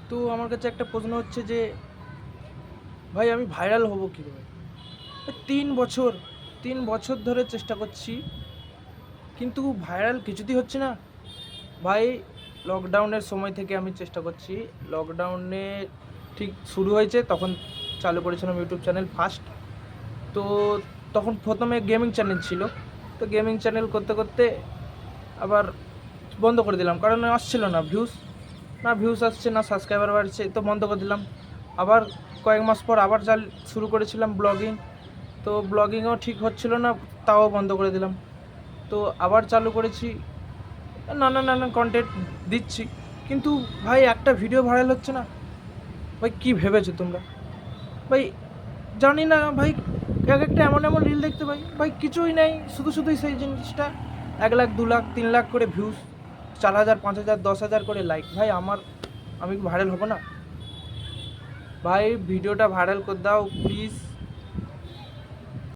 তো আমার কাছে একটা প্রশ্ন হচ্ছে যে ভাই আমি ভাইরাল হব কীভাবে? 3 বছর 3 বছর ধরে চেষ্টা করছি, কিন্তু ভাইরাল কিছুতেই হচ্ছে না ভাই। লকডাউনের সময় থেকে আমি চেষ্টা করছি। লকডাউনে ঠিক শুরু হয়েছে তখন চালু করেছিলাম ইউটিউব চ্যানেল ফার্স্ট। তো তখন প্রথমে গেমিং চ্যানেল ছিল। তো গেমিং চ্যানেল করতে করতে আবার বন্ধ করে দিলাম, কারণ আসছিল না ভিউজ। না ভিউজ আসছে, না সাবস্ক্রাইবার বাড়ছে, তো বন্ধ করে দিলাম। আবার কয়েক মাস পর আবার শুরু করেছিলাম ব্লগিং। তো ব্লগিংও ঠিক হচ্ছিল না, তাও বন্ধ করে দিলাম। তো আবার চালু করেছি, নানান নানান কন্টেন্ট দিচ্ছি, কিন্তু ভাই একটা ভিডিও ভাইরাল হচ্ছে না। ভাই কী ভেবেছো তোমরা? ভাই জানি না ভাই, এক একটা এমন এমন রিল দেখতে পাই ভাই, কিছুই নেই, শুধুই সেই জিনিসটা 1 লাখ 2 লাখ 3 লাখ করে ভিউজ, 4,000 5,000 10,000 করে লাইক। ভাই আমি কি ভাইরাল হব না? ভাই ভিডিওটা ভাইরাল করে দাও প্লিজ।